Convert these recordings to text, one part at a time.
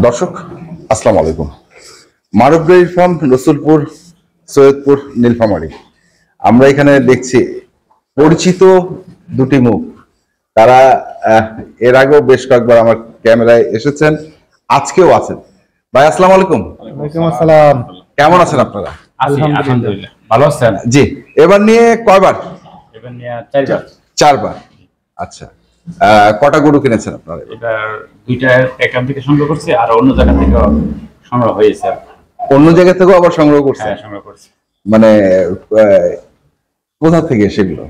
দর্শক আসসালামু আলাইকুম। মারুফ ডেইরি ফার্ম, রসুলপুর, সৈয়দপুর, নীলফামারী। আমরা এখানে দেখছি পরিচিত দুটি মুখ। তারা এর আগেও বেশ কয়েকবার আমার ক্যামেরায় এসেছেন, আজকেও আছেন। ভাই আসসালামু আলাইকুম। ওয়ালাইকুম আসসালাম। কেমন আছেন আপনারা? আলহামদুলিল্লাহ ভালো আছেন? জি। এবার নিয়ে কয়বার? এবার নিয়ে চারবার। আচ্ছা, কটা গরু কিনেছেন আপনারা? এটা দুইটা এখান থেকে সংগ্রহ করছি, আর অন্য জায়গা থেকে সংগ্রহ হয়েছে। অন্য জায়গা থেকেও আবার সংগ্রহ করছেন? হ্যাঁ, সংগ্রহ করছি। মানে কোথা থেকে সেগুলো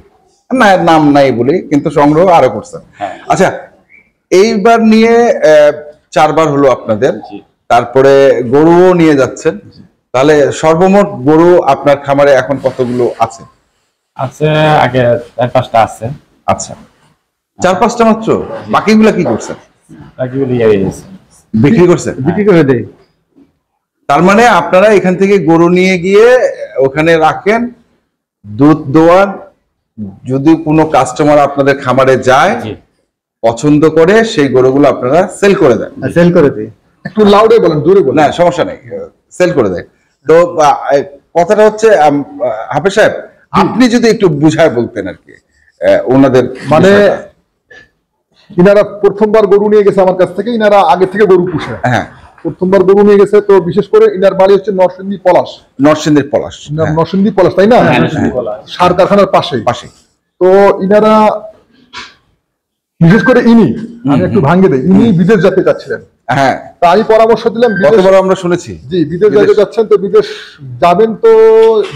না নাম নাই বলি, কিন্তু সংগ্রহ আরো করছেন। আচ্ছা, এইবার নিয়ে চারবার হলো আপনাদের, তারপরে গরুও নিয়ে যাচ্ছেন। তাহলে সর্বমোট গরু আপনার খামারে এখন কতগুলো আছে? আছে আগে 4-5টা আছে। আচ্ছা, 4-5টা মাত্র? বাকিগুলা কি করছেন? বাকিগুলো বিক্রি করছেন? বিক্রি করে দেই। তার মানে আপনারা এখান থেকে গরু নিয়ে গিয়ে ওখানে রাখেন, দুধ দোয়ান, যদি কোনো কাস্টমার আপনাদের খামারে যায় পছন্দ করে সেই গরুগুলো আপনারা সেল করে দেন? সেল করে দিই। একটু লাউডে বলেন, জোরে বলেন। না সমস্যা নেই, সেল করে দেয়। তো কথাটা হচ্ছে হাফেজ সাহেব, আপনি যদি একটু বুঝায় বলতেন আর কি ওনাদের। মানে ইনারা প্রথমবার গরু নিয়ে গেছে আমার কাছ থেকে, ইনারা আগে থেকে গরু পুষে। হ্যাঁ, প্রথমবার গরু নিয়ে গেছে। তো বিশেষ করে ইনার বাড়ি হচ্ছে নরসিংদী পলাশ। নরসিংদীর পলাশ? নরসিংদী পলাশ, তাই না? সার কারখানার পাশে। তো ইনারা বিশেষ করে আমি একটু ভাঙ্গে দেই, ইনি বিদেশ যেতে চাচ্ছিলেন। হ্যাঁ, তা আমি পরামর্শ দিলাম, কতবার আমরা শুনেছি জি বিদেশ যেতে যাচ্ছেন, তো বিদেশ যাবেন তো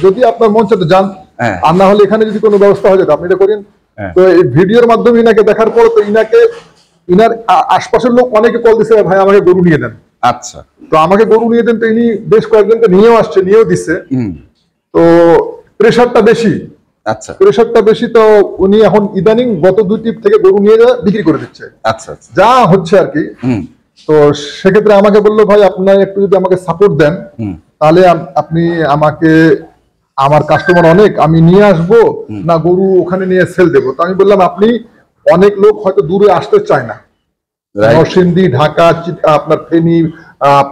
যদি আপনার মন চায় যান, আর না হলে এখানে যদি কোনো ব্যবস্থা হয়ে যেত আপনি এটা করেন। তো এই ভিডিওর মাধ্যমে ইনাকে দেখার পর তো ইনার আশপাশের লোক অনেকে কল দিচ্ছে, ভাই আমাকে গরু নিয়ে দেন। আচ্ছা, তো আমাকে গরু নিয়ে দেন। তো ইনি বেশ কয়েকজনকে নিয়েও আসছে, নিয়েও দিচ্ছে। তো প্রেশারটা বেশি। আচ্ছা, প্রেশারটা বেশি। তো উনি এখন ইদানিং গত 2 টিপ থেকে গরু নিয়ে যা বিক্রি করে দিচ্ছে। আচ্ছা, যা হচ্ছে আর কি। তো সেক্ষেত্রে আমাকে বললো, ভাই আপনার একটু যদি আমাকে সাপোর্ট দেন তাহলে আপনি আমাকে, আমার কাস্টমার অনেক, আমি নিয়ে আসবো না গরু ওখানে নিয়ে সেল দেবো। তো আমি বললাম, আপনি অনেক লোক হয়তো দূরে আসতে চায় না, নরসিংদী, ঢাকা, আপনার ফেনী,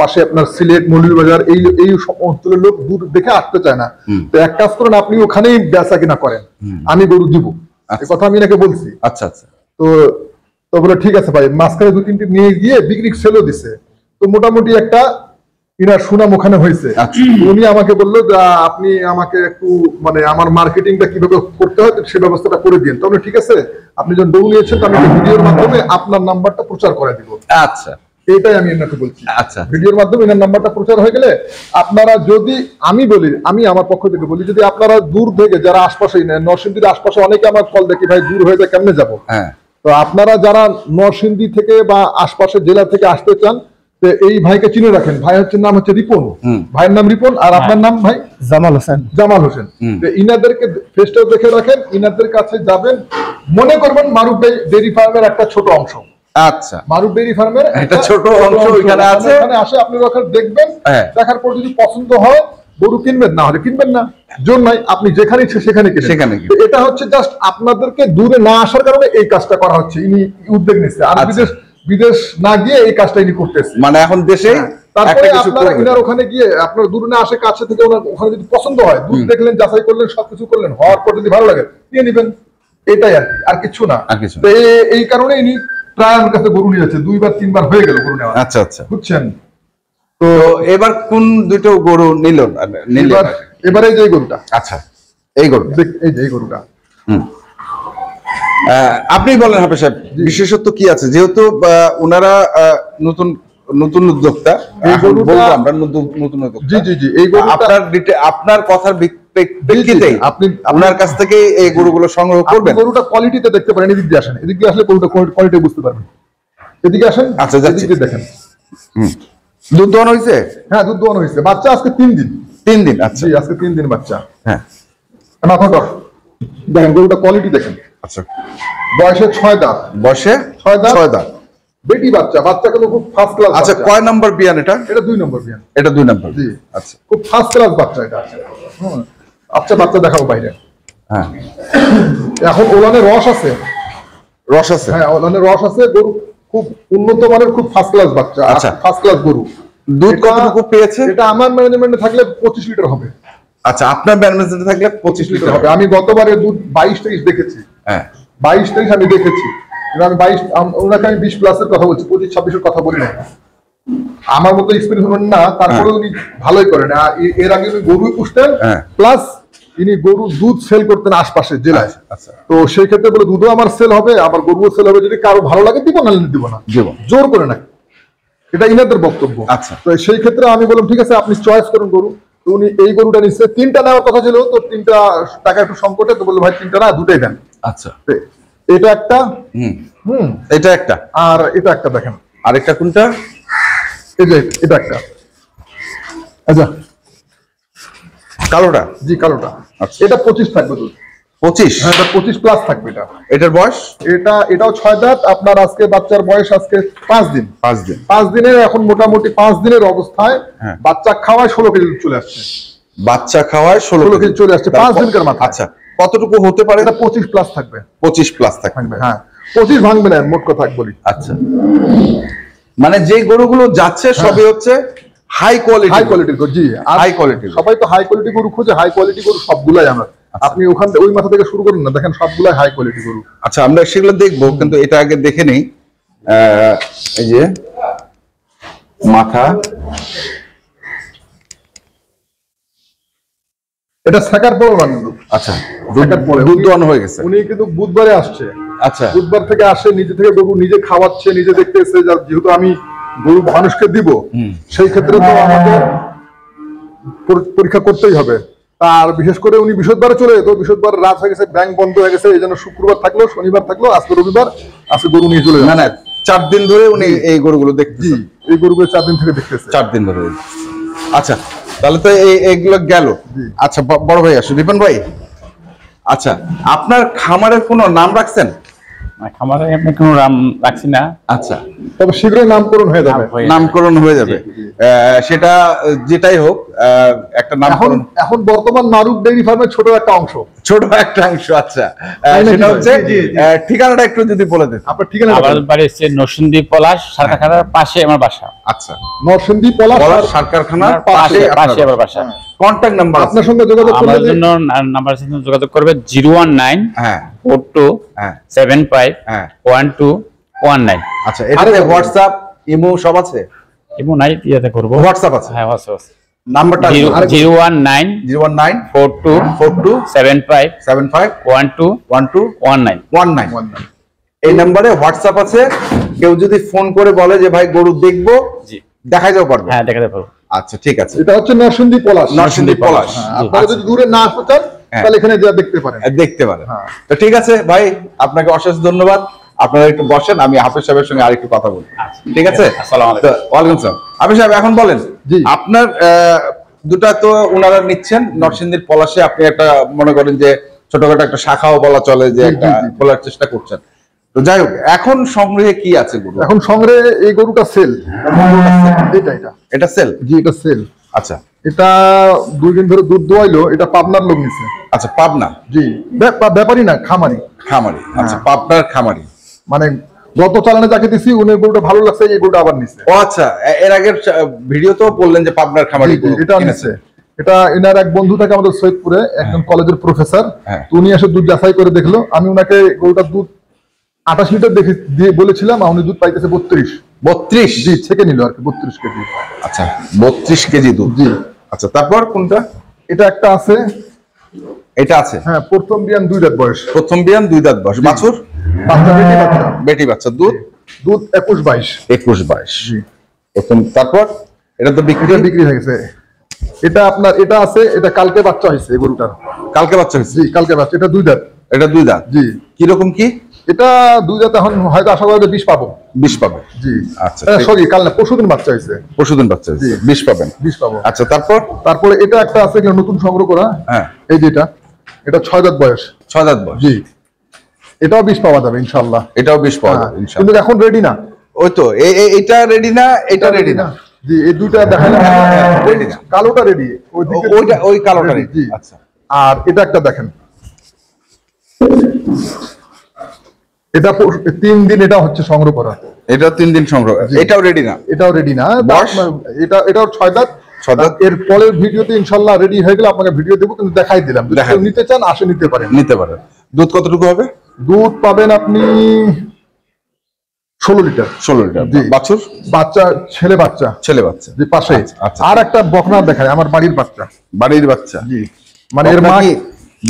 পাশে আপনার সিলেট, মৌলভীবাজার, এই অঞ্চলের লোক দূর দেখে আসতে চায় না। তো এক কাজ করেন, আপনি ওখানেই বেচা কিনা করেন, আমি গরু দিব। এই কথা আমি এনাকে বলছি। আচ্ছা আচ্ছা। তো বলে ঠিক আছে ভাই। মাঝখানে 2-3টি নিয়ে গিয়ে বিক্রি সেলও দিছে। তো মোটামুটি একটা ইনার সুনাম ওখানে হয়েছে। উনি আমাকে বললো, আপনি আমাকে একটু মানে আমার মার্কেটিংটা কিভাবে করতে হয় সে ব্যবস্থাটা করে দিন। তবে ঠিক আছে, আপনি যখন গরু নিয়েছেন তো আমি ভিডিওর মাধ্যমে আপনার নাম্বারটা প্রচার করে দিব। আচ্ছা, এটাই আমি এনাকে বলছি। আচ্ছা, ভিডিওর মাধ্যমে এনার নাম্বারটা প্রচার হয়ে গেলে আপনারা যদি, আমি বলি, আমি আমার পক্ষ থেকে বলি, যদি আপনারা দূর থেকে যারা আশপাশেই নেন, নরসিংদীর আশপাশে অনেকে আমার কল দেখি, ভাই দূর হয়ে যায় কেমনে যাবো। তো আপনারা যারা নরসিংদী থেকে বা আশপাশের জেলা থেকে আসতে চান, এই ভাইকে চিনে রাখেন। ভাই নাম হচ্ছে রিপন, ভাইয়ের নাম রিপন, আর আপনার নাম ভাই জামাল হোসেন। ইনাদেরকে ফেসটা দেখে রাখেন, ইনাদের কাছে যাবেন, মনে করবেন মারুফ ডেইরি ফার্মের একটা ছোট অংশ। আচ্ছা, মারুফ ডেইরি ফার্মের একটা ছোট অংশ ওইখানে আছে। আসে আপনি ওখানে দেখবেন, দেখার পর যদি পছন্দ হয় গরু কিনবেন, না হলে কিনবেন না, জোর নাই, আপনি যেখানে ইচ্ছে সেখানে কিনবেন। এটা হচ্ছে জাস্ট আপনাদেরকে দূরে না আসার কারণে এই কাজটা করা হচ্ছে, ইনি উদ্যোগ নিচ্ছে। আর বিদেশ না গিয়ে এই কাজটা ইনি করতেছে, মানে এখন দেশে। তারপরে আপনারা ইনার ওখানে গিয়ে আপনার দূরে না আসে, কাছে থেকে ওখানে যদি পছন্দ হয়, দুধ দেখলেন, যাচাই করলেন, সবকিছু করলেন, হওয়ার পর যদি ভালো লাগে নিয়ে নিবেন, এটাই আর কি, আর কিছু না। এই কারণে ইনি প্রায় আমার কাছে গরু নিয়ে যাচ্ছে, 2-3বার হয়ে গেল গরু নেওয়া। আচ্ছা আচ্ছা, বুঝছেন। তো এবার কোন দুটো গরু নিল? এবারে যে গরুটা। আচ্ছা, এই গরুটা, এই গরুটা। আপনি বলেন হাফেজ সাহেব, বিশেষত্ব কি আছে? যেহেতু ওনারা নতুন উদ্যোক্তা, আমরা নতুন উদ্যোক্তা। জি জি জি, এই আপনার কথার প্রেক্ষিতেই আপনি আপনার কাছ থেকে এই গরুগুলো সংগ্রহ করবেন। গরুটা কোয়ালিটিতে দেখতে পারেন, এদিক দিয়ে আসেন, এদিক দিয়ে আসলে গরুটা কোয়ালিটি বুঝতে পারবেন। এদিকে আসেন। আচ্ছা, যাচ্ছি, দেখেন। দুধ দোয়ানো হয়েছে? হ্যাঁ, দুধ দোয়ানো হয়েছে। বাচ্চা আজকে 3 দিন। 3 দিন? আচ্ছা, আজকে 3 দিন বাচ্চা। হ্যাঁ, মাথা কর, দেখেন গরুটা কোয়ালিটি দেখেন। আচ্ছা, বয়সে 6 দাঁত। বয়সে 6 দাঁত। বেটি বাচ্চা, বাচ্চা কিন্তু খুব ফার্স্ট ক্লাস। আচ্ছা, কয় নম্বর বিয়ান এটা? এটা 2 নম্বর বিয়ান। এটা 2 নম্বর? জি। আচ্ছা, খুব ফার্স্ট ক্লাস বাচ্চা এটা। আচ্ছা, বাচ্চা দেখাবো বাইরে। হ্যাঁ, এখন ওলানে রস আছে। রস আছে? হ্যাঁ, ওলানে রস আছে। গরু খুব উন্নত মানের, খুব ফার্স্ট ক্লাস বাচ্চা, আচ্ছা। ফার্স্ট ক্লাস গরু। দুধ কতটুকু পেয়েছে? এটা আমার ম্যানেজমেন্টে থাকলে 25 লিটার হবে। আচ্ছা, আপনার ম্যানেজমেন্টে থাকলে 25 লিটার হবে। আমি গতবারে দুধ 22-23 দেখেছি। হ্যাঁ, 22-23 আমি দেখেছি, কিন্তু আমি 22 ওনাকে আমি 20 প্লাসের কথা বলছি, 25-26 এর কথা বলি না। আমার মতো এক্সপেরিয়েন্স না, তারপরে উনি ভালোই করেন। এর আগে উনি গরু পুষতেন, প্লাস ইনি গরু দুধ সেল করতেন আশপাশে জেলায়। আচ্ছা, তো সেই ক্ষেত্রে বলে দুধও আমার সেল হবে, আবার গরুও সেল হবে। যদি কারো ভালো লাগে দিব, না দিব না, জোর করে না, এটা ইনাদের বক্তব্য। আচ্ছা, তো সেই ক্ষেত্রে আমি বললাম ঠিক আছে, আপনি চয়েস করুন গরু। তো উনি এই গরুটা নিচ্ছে, 3টা নেওয়ার কথা ছিল, তো 3টা টাকা একটু সংকটে, তো বললো ভাই 3টা না, 2টাই দেন। আচ্ছা, এটা একটা, এটা একটা, আর এটা একটা দেখেন। আরেকটা কোনটা? এই যে এটা একটা। আচ্ছা, কালোটা? জি, কালোটা। আচ্ছা, এটা 25 থাকবে দুধ। 25? হ্যাঁ, এটা 25 প্লাস থাকবে। এটার বয়স? এটাও 6 দাঁত। আপনার আজকে বাচ্চার বয়স আজকে 5 দিন। 5 দিনের, এখন মোটামুটি 5 দিনের অবস্থায় বাচ্চা খাওয়ায় 16 কেজি চলে আসছে। বাচ্চা খাওয়ায় 16 কেজি চলে আসছে 5 দিনকার মাথায়। আচ্ছা, কতটুকু হতে পারে? এটা 25 প্লাস থাকবে। 25 প্লাস থাকবে, হ্যাঁ, 25 ভাঙবে না, মোট কথা বলি। আচ্ছা, মানে যে গরুগুলো যাচ্ছে সবই হচ্ছে হাই কোয়ালিটির গরু। জি, হাই কোয়ালিটি। সবাই তো হাই কোয়ালিটি গরু খোঁজে, হাই কোয়ালিটি গরু সবগুলাই আমরা। আপনি ওখান থেকে ওই মাথা থেকে শুরু করুন না, দেখেন সবগুলাই হাই কোয়ালিটি গরু। আচ্ছা, আমরা সেগুলো দেখবো, কিন্তু এটা আগে দেখে নেই। এই যে মাথা, এটা সাকার পরে বানানো। আচ্ছা, দুধের পরে দুধ দোয়ানো হয়ে গেছে। উনি কিন্তু বুধবারে আসছে। আচ্ছা, বুধবার থেকে আসে, নিজে থেকে গরু নিজে খাওয়াচ্ছে, নিজে দেখতেছে। যেহেতু আমি গরু মানুষকে দিব, সেই ক্ষেত্রে তো আমাকে পরীক্ষা করতেই হবে। আর বিশেষ করে উনি বৃহস্পতিবারে চলে যেত, বৃহস্পতিবার রাত হয়ে গেছে, ব্যাংক বন্ধ হয়ে গেছে, এই জন্য শুক্রবার থাকলো, শনিবার থাকলো, আজকে রবিবার, আজকে গরু নিয়ে চলে না 4 দিন ধরে উনি এই গরুগুলো দেখতেছেন। এই গরুগুলো 4 দিন থেকে দেখতেছে। 4 দিন ধরে। আচ্ছা, তাহলে তো এইগুলো গেল। আচ্ছা, বড় ভাই আসুন, রিপন ভাই। আচ্ছা, আপনার খামারের কোনো নাম রাখছেন? খামারে আমি কোনো নাম রাখছি না। আচ্ছা, তবে শীঘ্রই নামকরণ হয়ে যাবে। নামকরণ হয়ে যাবে, সেটা যেটাই হোক, একটা নামকরণ। এখন বর্তমান মারুফ ডেইরি ফার্মের ছোট একটা অংশ। আচ্ছা, সেটা হচ্ছে ঠিকানাটা একটু যদি বলে দেন। আপনার ঠিকানা? আমার বাড়ি হচ্ছে নরসিংদী পলাশ সার কারখানার পাশে আমার বাসা। আচ্ছা, নরসিংদী পলাশ সার কারখানার পাশে আমার বাসা। কন্টাক্ট নাম্বার আপনার সঙ্গে যোগাযোগ করলে আমার জন্য নাম্বার সাথে যোগাযোগ করবে 019 42 75 1219। আচ্ছা, এটাতে হোয়াটসঅ্যাপ, ইমো সব আছে? ইমো নাই, ইয়াতে করব। হোয়াটসঅ্যাপ আছে? হ্যাঁ, হোয়াটসঅ্যাপ আছে। নাম্বারটা 019 42 42 75 1219 এই নম্বরে হোয়াটসঅ্যাপ আছে। কেউ যদি ফোন করে বলে যে ভাই গরু দেখবো, দেখাই যাও পারবো? হ্যাঁ, দেখাতে পারবো। আচ্ছা, ঠিক আছে। এটা হচ্ছে নরসিংদী পলাশ। আপনারা যদি দূরে না আসতে চান, তাহলে এখানে যা দেখতে পারেন। তো ঠিক আছে ভাই, আপনাকে অশেষ ধন্যবাদ। আপনারা একটু বসেন, আমি হাফেজ সাহেবের সঙ্গে আরেকটু কথা বলি। ঠিক আছে? আসসালামু আলাইকুম। ওয়ালাইকুম আসসালাম। হাফেজ সাহেব, এখন বলেন, আপনার দুটা তো ওনারা নিচ্ছেন নরসিংদীর পলাশে, আপনি একটা মনে করেন যে ছোটখাটো একটা শাখাও বলা চলে, যে একটা খোলার চেষ্টা করছেন। তো যাই হোক, এখন সংগ্রহে কি আছে গরু? এখন সংগ্রহে এই গরুটা সেল। এটা সেল? জি, এটা সেল। আচ্ছা, এটা 2 দিন ধরে দুধ দোয়াইলো। এটা পাবনার লোক নিছে। আচ্ছা, পাবনা? জি, ব্যাপারী না, খামারি। আচ্ছা, পাবনার খামারি। মানে গত চালানে যাকে দিছি, উনি গরুটা ভালো লাগছে, এই গরুটা আবার নিছে। ও আচ্ছা, এর আগের ভিডিওতেও বললেন যে পাবনার খামারি এটা নিছে। এটা এনার এক বন্ধু থাকে আমাদের সৈয়দপুরে, একজন কলেজের প্রফেসর। উনি এসে দুধ যাচাই করে দেখলো। আমি উনাকে গরুটার দুধ 28 লিটার দেখে দিয়ে বলেছিলাম, আর উনি দুধ পাইতেছে 32। জি, থেকে নিল আর কি 32 কেজি। আচ্ছা, 32 কেজি দুধ। জি। আচ্ছা, তারপর কোনটা? এটা একটা আছে। এটা আছে? হ্যাঁ, প্রথম বিয়ান 2 দাঁত বয়স। প্রথম বিয়ান 2 দাঁত বয়স। বাছুর? বাচ্চা, বেটি বাচ্চা। দুধ 21-22। জি, প্রথম। তারপর এটা তো বিক্রি হয়ে গেছে। এটা আপনার এটা আছে, এটা কালকে বাচ্চা হয়েছে। এই গরুটার কালকে বাচ্চা হয়েছে? জি, কালকে বাচ্চা। এটা 2 দাঁত। এটা 2 দাঁত? জি। কিরকম কি? এটা 2 দাঁত, এখন হয়তো আশা করা যায় 20 পাবো। 20 পাবে? জি। আচ্ছা, সরি, কাল না, পরশুদিন বাচ্চা হয়েছে। পরশুদিন বাচ্চা হয়েছে, 20 পাবেন? 20 পাবো। আচ্ছা, তারপরে এটা একটা আছে, এগুলো নতুন সংগ্রহ করা। হ্যাঁ, এই যেটা, এটা 6 দাঁত বয়স। 6 দাঁত বয়স? জি। এটাও 20 পাওয়া যাবে ইনশাআল্লাহ। এটাও 20 পাওয়া যাবে ইনশাআল্লাহ। কিন্তু এখন রেডি না। ওই তো, এটা রেডি না, এটা রেডি না। জি, এই দুইটা দেখালাম। রেডি না, কালোটা রেডি। ওই কালোটা রেডি। আচ্ছা, আর এটা একটা দেখেন। এটা 3 দিন এটা হচ্ছে সংগ্রহ করা। এটা 3 দিন সংগ্রহ, এটাও রেডি না? এটাও রেডি না। এটাও 6 দাঁত। এর পরের ভিডিওতে ইনশাআল্লাহ রেডি হয়ে গেলে আপনাকে ভিডিও দেবো, কিন্তু দেখাই দিলাম। যদি কেউ নিতে চান আসে নিতে পারেন। দুধ কতটুকু হবে? দুধ পাবেন আপনি 16 লিটার। 16 লিটার। বাচ্চা ছেলে বাচ্চা যে পাশে। আর একটা বকনা দেখায়, আমার বাড়ির বাচ্চা। জি, মানে এর মা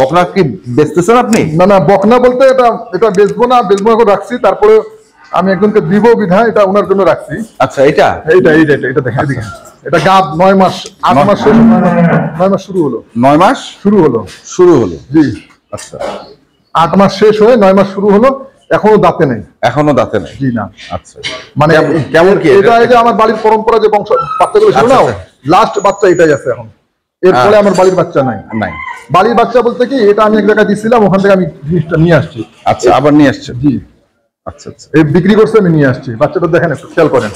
বকনা কি বেচতেছেন আপনি? না, বকনা বলতে এটা বেচবো না করে রাখছি। তারপরে আমি একজনকে দিব বিধায় এটা ওনার জন্য রাখছি। আচ্ছা, এটা দেখেন, এটা গাব 9 মাস 8 মাস শেষ, 9 মাস শুরু হলো। 9 মাস শুরু হলো। জি, আচ্ছা, 8 মাস শেষ হয়ে 9 মাস শুরু হলো। এখনো দাঁতে নেই। জি না। আচ্ছা, মানে কেমন কি এটা? এই যে আমার বাড়ির পরম্পরা যে বংশ বাচ্চাগুলো ছিল না, লাস্ট বাচ্চা এটাই আছে এখন। এরপরে আমার বাড়ির বাচ্চা নাই। বাড়ির বাচ্চা বলতে কি, এটা আমি এক জায়গায় দিছিলাম, ওখান থেকে আমি জিনিসটা নিয়ে আসছি। আচ্ছা, আবার নিয়ে আসছে? জি। আচ্ছা, এই বিক্রি করছে, আমি নিয়ে আসছি। বাচ্চাটা দেখেন, একটু খেয়াল করেন।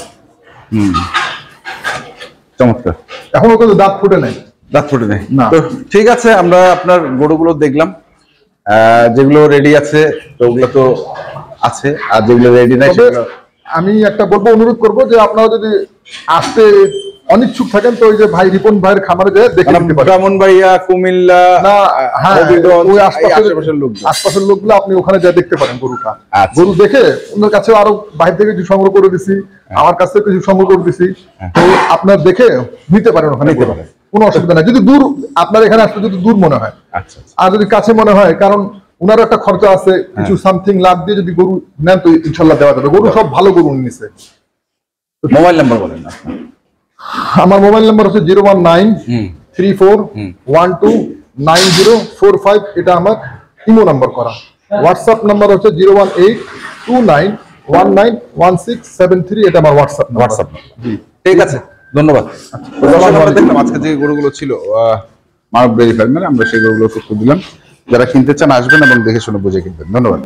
চমৎকার। এখনো কিন্তু দাঁত ফুটে নাই। তো ঠিক আছে, আমরা আপনার গরুগুলো দেখলাম, যেগুলো রেডি আছে তো ওগুলো তো আছে, আর যেগুলো রেডি নাই আমি একটা বলবো, অনুরোধ করবো যে আপনারা যদি আসতে অনিচ্ছুক থাকেন তো ওই যে ভাই রিপন ভাইয়ের খামারে যায় দেখে নিতে পারেন। ব্রাহ্মণবাড়িয়া, কুমিল্লা, ওই আশপাশের লোকগুলো আপনি ওখানে যা দেখতে পারেন গরুটা। গরু দেখে ওনার কাছে আরো বাইরে থেকে কিছু সংগ্রহ করে দিছি, আমার কাছে কিছু সংগ্রহ করে দিছি। তো আপনার দেখে নিতে পারেন, ওখানে নিতে পারেন, কোনো অসুবিধা নাই। যদি দূর, আপনার এখানে আসতে যদি দূর মনে হয়, আর যদি কাছে মনে হয়, কারণ ওনার একটা খরচা আছে, কিছু সামথিং লাভ দিয়ে যদি গরু নেন তো ইনশাল্লাহ দেওয়া যাবে। গরু সব ভালো গরু নিছে। মোবাইল নাম্বার বলেন না। আমার মোবাইল নাম্বার হচ্ছে 01934129045। এটা আমার ইমো নাম্বার করা। হোয়াটসঅ্যাপ নাম্বার হচ্ছে 01829191673। এটা আমার হোয়াটসঅ্যাপ নাম্বার। জি, ঠিক আছে, ধন্যবাদ। দেখলাম আজকে যে গরুগুলো ছিল মানব ডেইরি ফার্মে, আমরা সেই গরুগুলো তথ্য দিলাম। যারা কিনতে চান আসবেন এবং দেখে শুনে বুঝে কিনবেন। ধন্যবাদ।